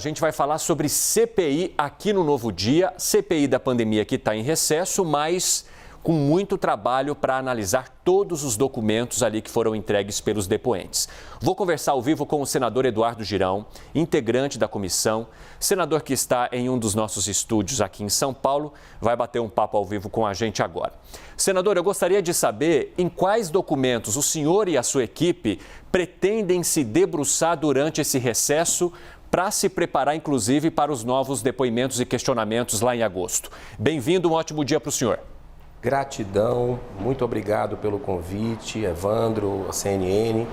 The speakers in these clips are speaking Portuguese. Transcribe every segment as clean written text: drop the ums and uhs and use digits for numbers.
A gente vai falar sobre CPI aqui no Novo Dia, CPI da pandemia que está em recesso, mas com muito trabalho para analisar todos os documentos ali que foram entregues pelos depoentes. Vou conversar ao vivo com o senador Eduardo Girão, integrante da comissão, senador que está em um dos nossos estúdios aqui em São Paulo, vai bater um papo ao vivo com a gente agora. Senador, eu gostaria de saber em quais documentos o senhor e a sua equipe pretendem se debruçar durante esse recesso para se preparar, inclusive, para os novos depoimentos e questionamentos lá em agosto. Bem-vindo, um ótimo dia para o senhor. Gratidão, muito obrigado pelo convite, Evandro, a CNN.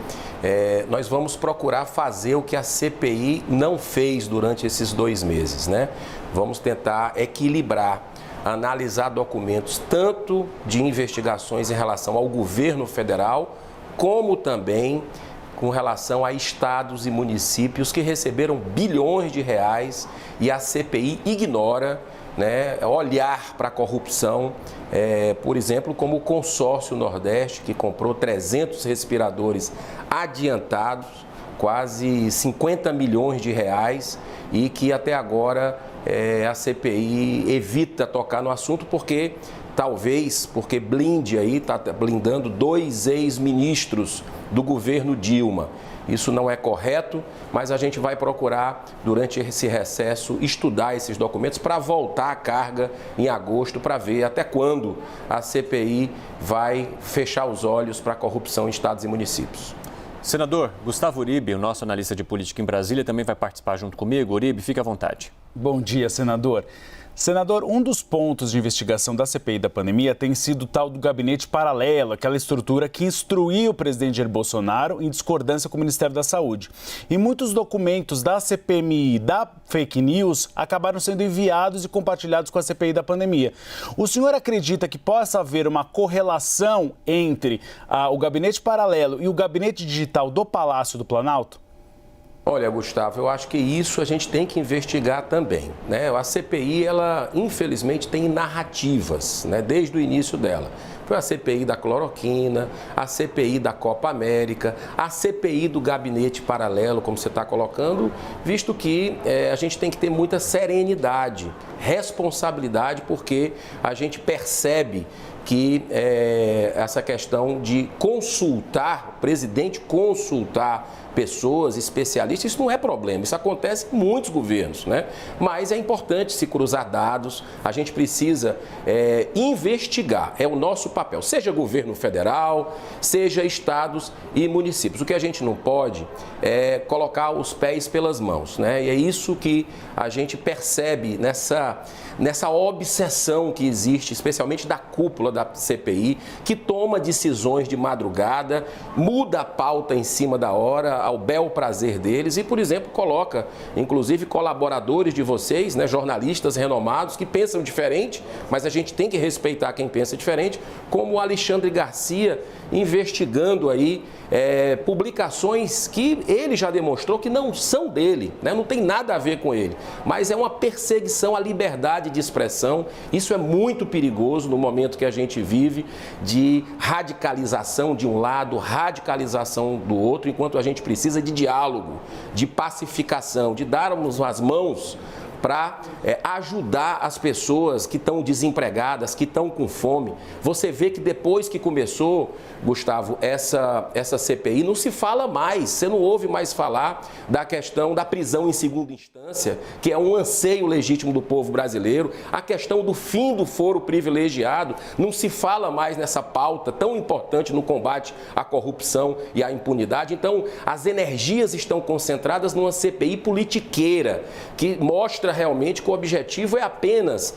Nós vamos procurar fazer o que a CPI não fez durante esses 2 meses, né? Vamos tentar equilibrar, analisar documentos tanto de investigações em relação ao governo federal, como também com relação a estados e municípios que receberam bilhões de reais e a CPI ignora, né, olhar para a corrupção, por exemplo, como o Consórcio Nordeste, que comprou 300 respiradores adiantados, quase 50 milhões de reais, e que até agora a CPI evita tocar no assunto porque blinde aí, está blindando 2 ex-ministros do governo Dilma. Isso não é correto, mas a gente vai procurar, durante esse recesso, estudar esses documentos para voltar à carga em agosto, para ver até quando a CPI vai fechar os olhos para a corrupção em estados e municípios. Senador Gustavo Uribe, o nosso analista de política em Brasília, também vai participar junto comigo. Uribe, fique à vontade. Bom dia, senador. Senador, um dos pontos de investigação da CPI da pandemia tem sido o tal do gabinete paralelo, aquela estrutura que instruiu o presidente Jair Bolsonaro em discordância com o Ministério da Saúde. E muitos documentos da CPMI, da fake news, acabaram sendo enviados e compartilhados com a CPI da pandemia. O senhor acredita que possa haver uma correlação entre o gabinete paralelo e o gabinete digital do Palácio do Planalto? Olha, Gustavo, eu acho que isso a gente tem que investigar também, né? A CPI, ela infelizmente tem narrativas, né? Desde o início dela. Foi a CPI da cloroquina, a CPI da Copa América, a CPI do gabinete paralelo, como você está colocando, visto que a gente tem que ter muita serenidade, responsabilidade, porque a gente percebe que essa questão de consultar, o presidente consultar pessoas, especialistas, isso não é problema, isso acontece em muitos governos, né? Mas é importante se cruzar dados, a gente precisa investigar, é o nosso papel, seja governo federal, seja estados e municípios. O que a gente não pode é colocar os pés pelas mãos, né? E é isso que a gente percebe nessa obsessão que existe, especialmente da cúpula da CPI, que toma decisões de madrugada, muda a pauta em cima da hora, ao bel prazer deles e, por exemplo, coloca, inclusive, colaboradores de vocês, né, jornalistas renomados que pensam diferente, mas a gente tem que respeitar quem pensa diferente, como o Alexandre Garcia investigando aí publicações que ele já demonstrou que não são dele, né? Não tem nada a ver com ele, mas é uma perseguição à liberdade de expressão. Isso é muito perigoso no momento que a gente vive de radicalização de um lado, radicalização do outro, enquanto a gente precisa de diálogo, de pacificação, de darmos as mãos para ajudar as pessoas que estão desempregadas, que estão com fome. Você vê que depois que começou, Gustavo, essa CPI, não se fala mais, você não ouve mais falar da questão da prisão em segunda instância, que é um anseio legítimo do povo brasileiro, a questão do fim do foro privilegiado, não se fala mais nessa pauta tão importante no combate à corrupção e à impunidade. Então, as energias estão concentradas numa CPI politiqueira, que mostra realmente que o objetivo é apenas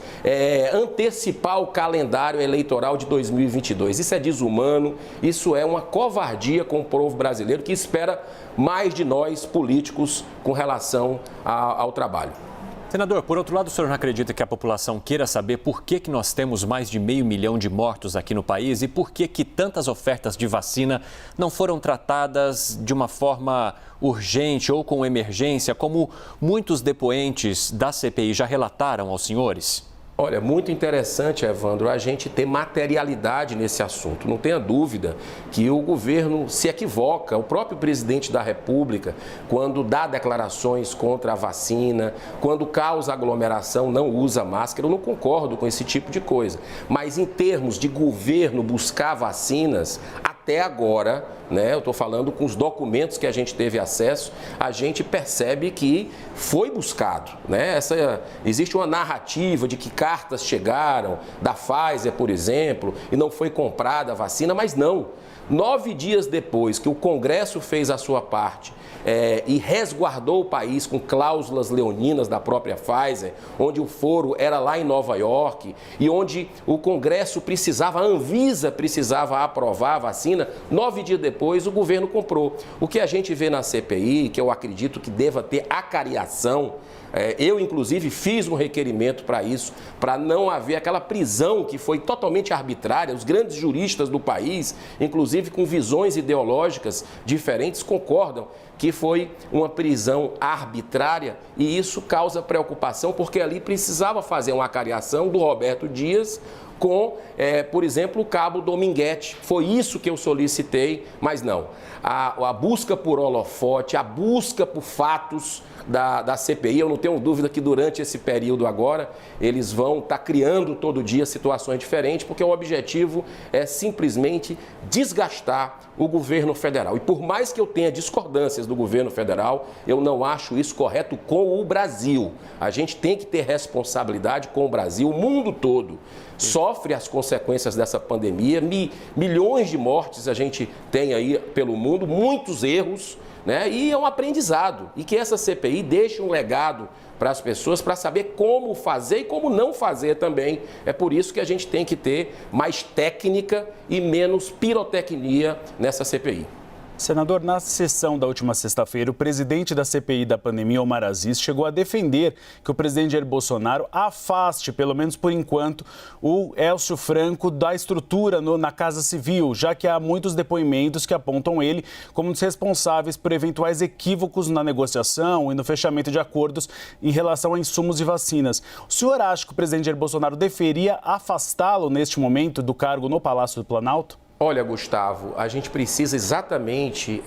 antecipar o calendário eleitoral de 2022. Isso é desumano, isso é uma covardia com o povo brasileiro que espera mais de nós, políticos, com relação ao trabalho. Senador, por outro lado, o senhor não acredita que a população queira saber por que nós temos mais de 500 mil de mortos aqui no país e por que tantas ofertas de vacina não foram tratadas de uma forma urgente ou com emergência, como muitos depoentes da CPI já relataram aos senhores? Olha, muito interessante, Evandro, a gente ter materialidade nesse assunto. Não tenha dúvida que o governo se equivoca. O próprio presidente da República, quando dá declarações contra a vacina, quando causa aglomeração, não usa máscara. Eu não concordo com esse tipo de coisa. Mas em termos de governo buscar vacinas, até agora, né, eu estou falando com os documentos que a gente teve acesso, a gente percebe que foi buscado, né? Existe uma narrativa de que cartas chegaram da Pfizer, por exemplo, e não foi comprada a vacina, mas não. 9 dias depois que o Congresso fez a sua parte e resguardou o país com cláusulas leoninas da própria Pfizer, onde o foro era lá em Nova York e onde o Congresso precisava, a Anvisa precisava aprovar a vacina, 9 dias depois o governo comprou. O que a gente vê na CPI, que eu acredito que deva ter acariação, eu, inclusive, fiz um requerimento para isso, para não haver aquela prisão que foi totalmente arbitrária. Os grandes juristas do país, inclusive com visões ideológicas diferentes, concordam que foi uma prisão arbitrária e isso causa preocupação, porque ali precisava fazer uma acariação do Roberto Dias com, por exemplo, o cabo Dominguete. Foi isso que eu solicitei, mas não. A busca por holofote, a busca por fatos da CPI, eu não tenho dúvida que durante esse período agora, eles vão estar criando todo dia situações diferentes, porque o objetivo é simplesmente desgastar o governo federal. E por mais que eu tenha discordâncias do governo federal, eu não acho isso correto com o Brasil. A gente tem que ter responsabilidade com o Brasil, o mundo todo sofre as consequências dessa pandemia, milhões de mortes a gente tem aí pelo mundo, muitos erros, né? E é um aprendizado. E que essa CPI deixe um legado para as pessoas para saber como fazer e como não fazer também. É por isso que a gente tem que ter mais técnica e menos pirotecnia nessa CPI. Senador, na sessão da última sexta-feira, o presidente da CPI da pandemia, Omar Aziz, chegou a defender que o presidente Jair Bolsonaro afaste, pelo menos por enquanto, o Élcio Franco da estrutura na Casa Civil, já que há muitos depoimentos que apontam ele como um dos responsáveis por eventuais equívocos na negociação e no fechamento de acordos em relação a insumos e vacinas. O senhor acha que o presidente Jair Bolsonaro deveria afastá-lo neste momento do cargo no Palácio do Planalto? Olha, Gustavo, a gente precisa exatamente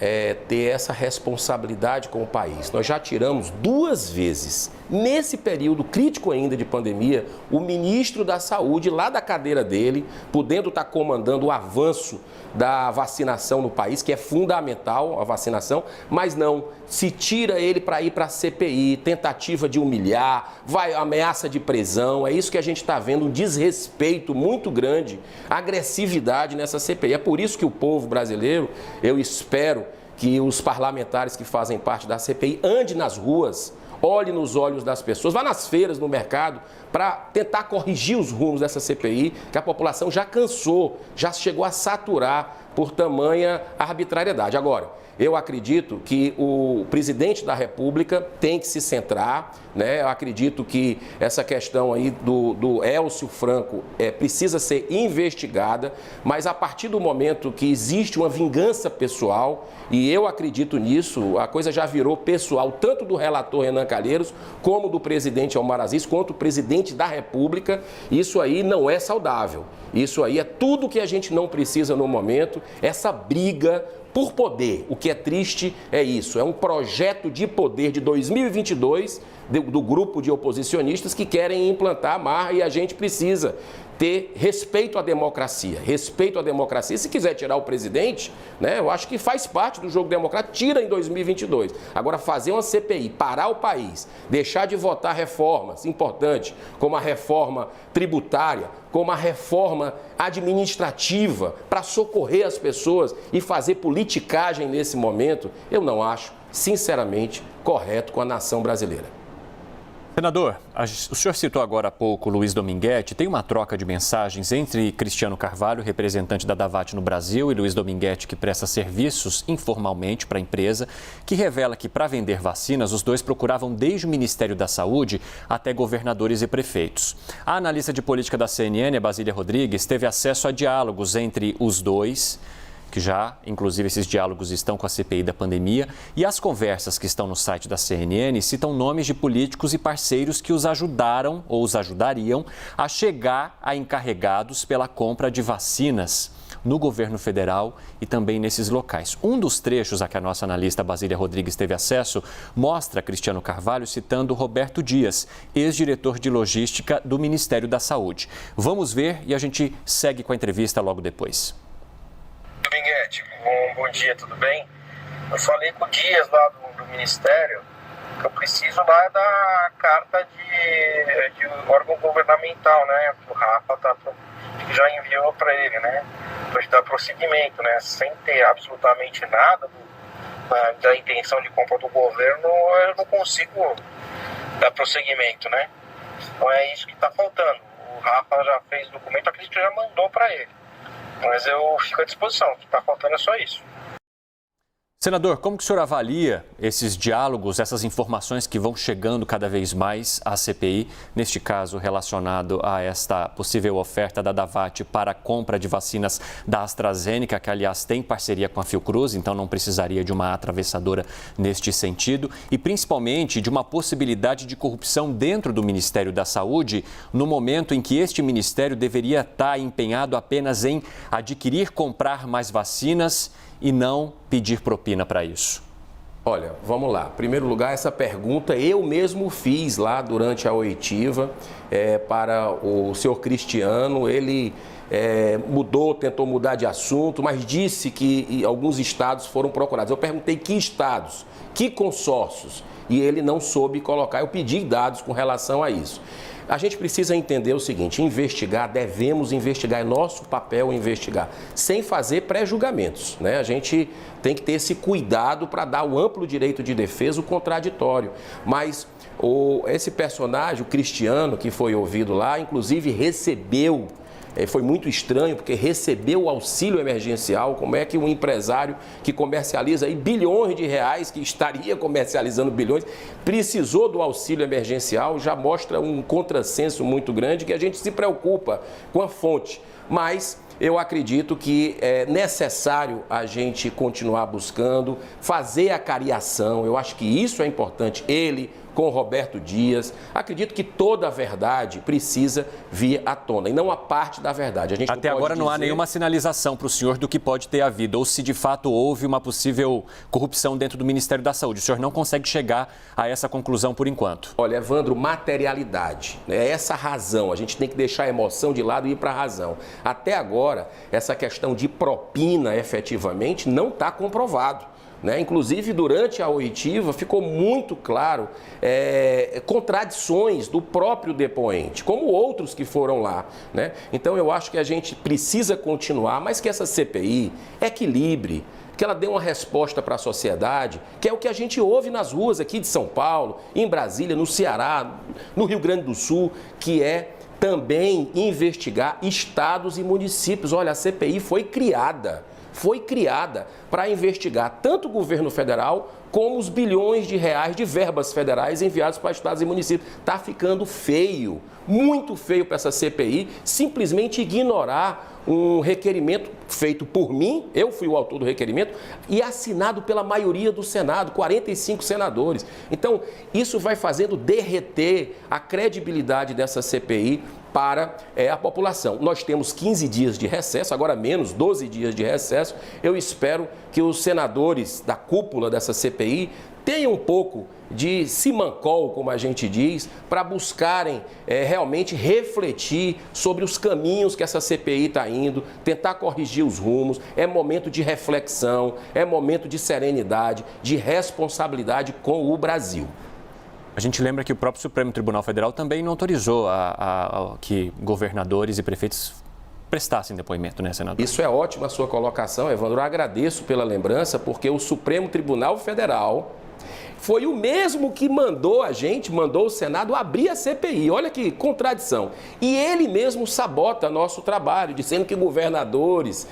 ter essa responsabilidade com o país. Nós já tiramos 2 vezes, nesse período crítico ainda de pandemia, o ministro da Saúde lá da cadeira dele, podendo estar comandando o avanço da vacinação no país, que é fundamental a vacinação, mas não, se tira ele para ir para a CPI, tentativa de humilhar, ameaça de prisão, é isso que a gente está vendo, um desrespeito muito grande, agressividade nessa CPI. É por isso que o povo brasileiro, eu espero que os parlamentares que fazem parte da CPI andem nas ruas, olhe nos olhos das pessoas, vá nas feiras, no mercado, para tentar corrigir os rumos dessa CPI, que a população já cansou, já chegou a saturar por tamanha arbitrariedade. Agora, eu acredito que o presidente da República tem que se centrar, né? Eu acredito que essa questão aí do Élcio Franco precisa ser investigada, mas a partir do momento que existe uma vingança pessoal, e eu acredito nisso, a coisa já virou pessoal, tanto do relator Renan Calheiros, como do presidente Omar Aziz, quanto o presidente da República, isso aí não é saudável. Isso aí é tudo que a gente não precisa no momento, essa briga por poder. O que é triste é isso, é um projeto de poder de 2022 do grupo de oposicionistas que querem implantar a marra e a gente precisa ter respeito à democracia. Respeito à democracia. Se quiser tirar o presidente, né, eu acho que faz parte do jogo democrático, tira em 2022. Agora, fazer uma CPI, parar o país, deixar de votar reformas importantes, como a reforma tributária, como a reforma administrativa, para socorrer as pessoas e fazer politicagem nesse momento, eu não acho, sinceramente, correto com a nação brasileira. Senador, o senhor citou agora há pouco Luiz Dominguete. Tem uma troca de mensagens entre Cristiano Carvalho, representante da Davat no Brasil, e Luiz Dominguete, que presta serviços informalmente para a empresa, que revela que para vender vacinas, os dois procuravam desde o Ministério da Saúde até governadores e prefeitos. A analista de política da CNN, Basília Rodrigues, teve acesso a diálogos entre os dois, que já, inclusive, esses diálogos estão com a CPI da pandemia, e as conversas que estão no site da CNN citam nomes de políticos e parceiros que os ajudaram ou os ajudariam a chegar a encarregados pela compra de vacinas no governo federal e também nesses locais. Um dos trechos a que a nossa analista Basília Rodrigues teve acesso mostra Cristiano Carvalho citando Roberto Dias, ex-diretor de logística do Ministério da Saúde. Vamos ver e a gente segue com a entrevista logo depois. Dominguete, bom dia, tudo bem? Eu falei com o Dias lá do Ministério que eu preciso lá da carta de órgão governamental, né? Que o Rafa já enviou para ele, né? Para dar prosseguimento, né? Sem ter absolutamente nada da intenção de compra do governo, eu não consigo dar prosseguimento, né? Então é isso que está faltando. O Rafa já fez o documento, acredito que já mandou para ele. Mas eu fico à disposição, o que está faltando é só isso. Senador, como que o senhor avalia esses diálogos, essas informações que vão chegando cada vez mais à CPI, neste caso relacionado a esta possível oferta da Davat para a compra de vacinas da AstraZeneca, que aliás tem parceria com a Fiocruz, então não precisaria de uma atravessadora neste sentido, e principalmente de uma possibilidade de corrupção dentro do Ministério da Saúde, no momento em que este ministério deveria estar empenhado apenas em adquirir, comprar mais vacinas e não pedir propina para isso? Olha, vamos lá. Em primeiro lugar, essa pergunta eu mesmo fiz lá durante a oitiva para o senhor Cristiano. Ele tentou mudar de assunto, mas disse que alguns estados foram procurados. Eu perguntei que estados, que consórcios, e ele não soube colocar. Eu pedi dados com relação a isso. A gente precisa entender o seguinte, devemos investigar, é nosso papel investigar, sem fazer pré-julgamentos, né? A gente tem que ter esse cuidado para dar o amplo direito de defesa, o contraditório. Mas esse personagem, o Cristiano, que foi ouvido lá, inclusive recebeu, foi muito estranho, porque recebeu o auxílio emergencial. Como é que um empresário que comercializa aí bilhões de reais, que estaria comercializando bilhões, precisou do auxílio emergencial? Já mostra um contrassenso muito grande, que a gente se preocupa com a fonte. Mas eu acredito que é necessário a gente continuar buscando, fazer a cariação. Eu acho que isso é importante. Ele com Roberto Dias, acredito que toda a verdade precisa vir à tona, e não a parte da verdade. A gente Até agora não há nenhuma sinalização para o senhor do que pode ter havido, ou se de fato houve uma possível corrupção dentro do Ministério da Saúde. O senhor não consegue chegar a essa conclusão por enquanto. Olha, Evandro, materialidade, é essa razão, a gente tem que deixar a emoção de lado e ir para a razão. Até agora, essa questão de propina efetivamente não está comprovado. Inclusive, durante a oitiva, ficou muito claro contradições do próprio depoente, como outros que foram lá. Então, eu acho que a gente precisa continuar, mas que essa CPI equilibre, que ela dê uma resposta para a sociedade, que é o que a gente ouve nas ruas aqui de São Paulo, em Brasília, no Ceará, no Rio Grande do Sul, que é também investigar estados e municípios. Olha, a CPI foi criada para investigar tanto o governo federal como os bilhões de reais de verbas federais enviados para estados e municípios. Está ficando feio, muito feio para essa CPI simplesmente ignorar um requerimento feito por mim, eu fui o autor do requerimento, e assinado pela maioria do Senado, 45 senadores. Então, isso vai fazendo derreter a credibilidade dessa CPI para a população. Nós temos 15 dias de recesso, agora menos 12 dias de recesso. Eu espero que os senadores da cúpula dessa CPI tenham um pouco de simancol, como a gente diz, para buscarem realmente refletir sobre os caminhos que essa CPI está indo, tentar corrigir os rumos. É momento de reflexão, é momento de serenidade, de responsabilidade com o Brasil. A gente lembra que o próprio Supremo Tribunal Federal também não autorizou que governadores e prefeitos prestassem depoimento, né, senador? Isso é ótima a sua colocação, Evandro. Eu agradeço pela lembrança, porque o Supremo Tribunal Federal foi o mesmo que mandou o Senado abrir a CPI. Olha que contradição. E ele mesmo sabota nosso trabalho, dizendo que governadores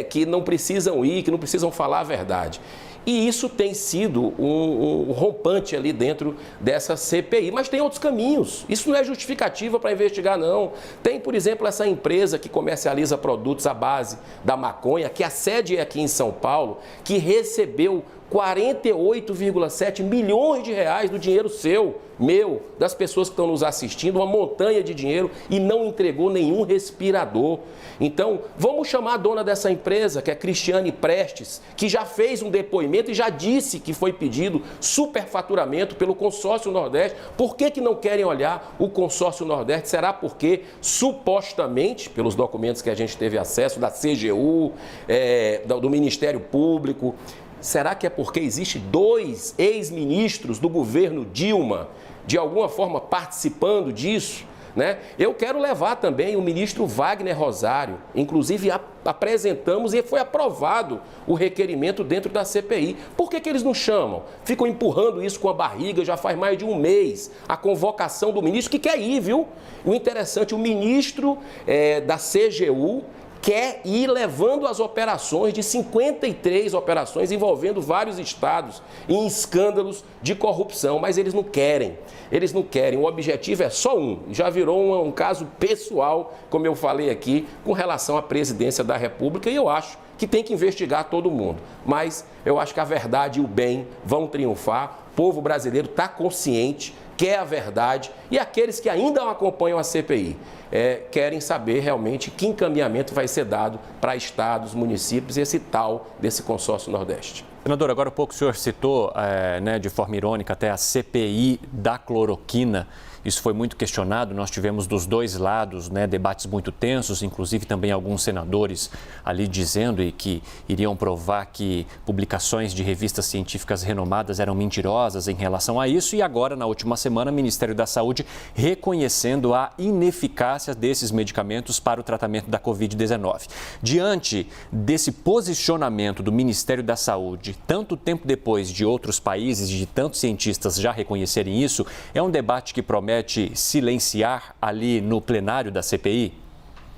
que não precisam ir, que não precisam falar a verdade. E isso tem sido um rompante ali dentro dessa CPI. Mas tem outros caminhos. Isso não é justificativa para investigar, não. Tem, por exemplo, essa empresa que comercializa produtos à base da maconha, que a sede é aqui em São Paulo, que recebeu 48,7 milhões de reais do dinheiro seu, meu, das pessoas que estão nos assistindo, uma montanha de dinheiro, e não entregou nenhum respirador. Então, vamos chamar a dona dessa empresa, que é Cristiane Prestes, que já fez um depoimento e já disse que foi pedido superfaturamento pelo Consórcio Nordeste. Por que não querem olhar o Consórcio Nordeste? Será porque, supostamente, pelos documentos que a gente teve acesso, da CGU, do Ministério Público, será que é porque existe 2 ex-ministros do governo Dilma, de alguma forma participando disso? Né? Eu quero levar também o ministro Wagner Rosário, inclusive apresentamos e foi aprovado o requerimento dentro da CPI. Por que eles não chamam? Ficam empurrando isso com a barriga, já faz mais de um mês, a convocação do ministro, que quer ir, viu? O interessante, o ministro da CGU quer ir levando as operações, de 53 operações envolvendo vários estados em escândalos de corrupção, mas eles não querem. Eles não querem, o objetivo é só um. Já virou um caso pessoal, como eu falei aqui, com relação à presidência da República, e eu acho que tem que investigar todo mundo. Mas eu acho que a verdade e o bem vão triunfar, o povo brasileiro está consciente, quer a verdade, e aqueles que ainda não acompanham a CPI querem saber realmente que encaminhamento vai ser dado para estados, municípios, esse tal desse consórcio Nordeste. Senador, agora há pouco o senhor citou, de forma irônica, até a CPI da cloroquina. Isso foi muito questionado, nós tivemos dos dois lados debates muito tensos, inclusive também alguns senadores ali dizendo que iriam provar que publicações de revistas científicas renomadas eram mentirosas em relação a isso. E agora, na última semana, o Ministério da Saúde reconhecendo a ineficácia desses medicamentos para o tratamento da Covid-19. Diante desse posicionamento do Ministério da Saúde, tanto tempo depois de outros países, de tantos cientistas já reconhecerem isso, é um debate que promete silenciar ali no plenário da CPI?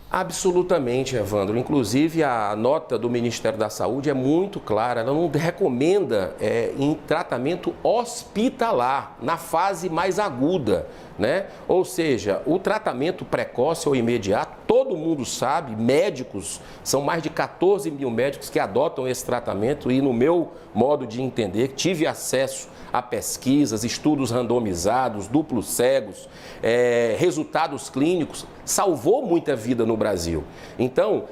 Absolutamente, Evandro. Inclusive, a nota do Ministério da Saúde é muito clara. Ela não recomenda em tratamento hospitalar, na fase mais aguda, né? Ou seja, o tratamento precoce ou imediato, todo mundo sabe, médicos, são mais de 14 mil médicos que adotam esse tratamento e, no meu modo de entender, tive acesso a pesquisas, estudos randomizados, duplos cegos, resultados clínicos, salvou muita vida no Brasil. Então,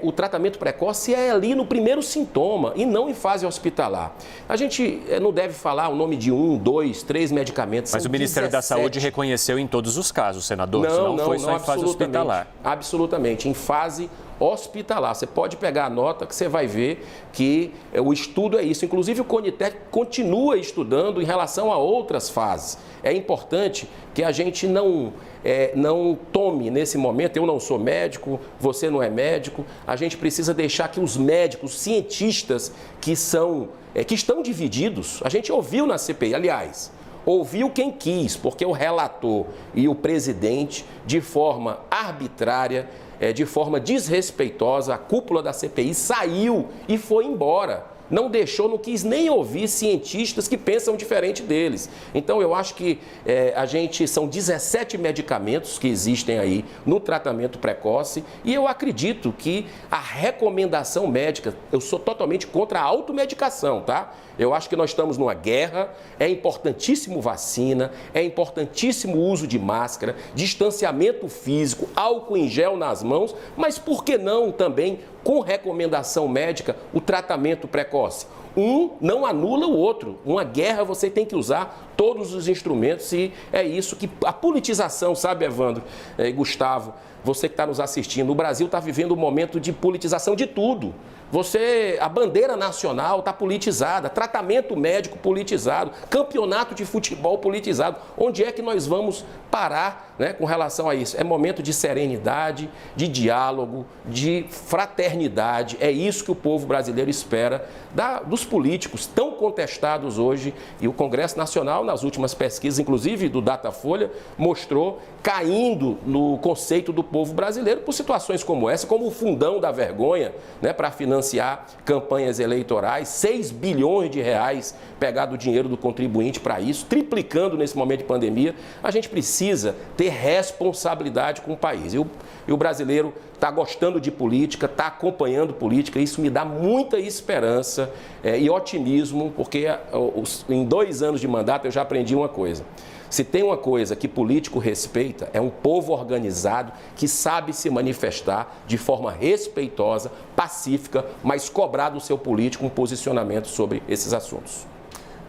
o tratamento precoce é ali no primeiro sintoma e não em fase hospitalar. A gente não deve falar o nome de 1, 2, 3 medicamentos. Mas o Ministério da Saúde reconheceu em todos os casos, senador, não foi só em fase hospitalar. Absolutamente, em fase hospitalar. Você pode pegar a nota que você vai ver que o estudo é isso. Inclusive, o CONITEC continua estudando em relação a outras fases. É importante que a gente não tome nesse momento, eu não sou médico, você não é médico, a gente precisa deixar que os médicos, cientistas que estão divididos, a gente ouviu na CPI, aliás, ouviu quem quis, porque o relator e o presidente, de forma arbitrária, de forma desrespeitosa, a cúpula da CPI saiu e foi embora. Não deixou, não quis nem ouvir cientistas que pensam diferente deles. Então, eu acho que são 17 medicamentos que existem aí no tratamento precoce e eu acredito que a recomendação médica, eu sou totalmente contra a automedicação, tá? Eu acho que nós estamos numa guerra, é importantíssimo vacina, é importantíssimo o uso de máscara, distanciamento físico, álcool em gel nas mãos, mas por que não também, com recomendação médica, o tratamento precoce? Um não anula o outro. Uma guerra você tem que usar todos os instrumentos e é isso que a politização, sabe, Evandro e Gustavo, você que está nos assistindo, o Brasil está vivendo um momento de politização de tudo. A bandeira nacional está politizada, tratamento médico politizado, campeonato de futebol politizado. Onde é que nós vamos parar, com relação a isso? É momento de serenidade, de diálogo, de fraternidade. É isso que o povo brasileiro espera do partidos políticos tão contestados hoje, e o Congresso Nacional, nas últimas pesquisas, inclusive do Datafolha, mostrou caindo no conceito do povo brasileiro por situações como essa, como o fundão da vergonha, né, para financiar campanhas eleitorais, 6 bilhões de reais pegado o dinheiro do contribuinte para isso, triplicando nesse momento de pandemia. A gente precisa ter responsabilidade com o país. E o brasileiro está gostando de política, está acompanhando política, isso me dá muita esperança e otimismo, porque em 2 anos de mandato eu já aprendi uma coisa. Se tem uma coisa que político respeita, é um povo organizado que sabe se manifestar de forma respeitosa, pacífica, mas cobrar do seu político um posicionamento sobre esses assuntos.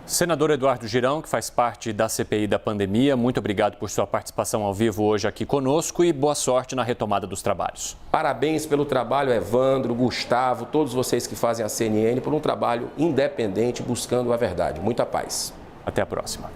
Senador Eduardo Girão, que faz parte da CPI da pandemia, muito obrigado por sua participação ao vivo hoje aqui conosco e boa sorte na retomada dos trabalhos. Parabéns pelo trabalho, Evandro, Gustavo, todos vocês que fazem a CNN, por um trabalho independente, buscando a verdade. Muita paz. Até a próxima.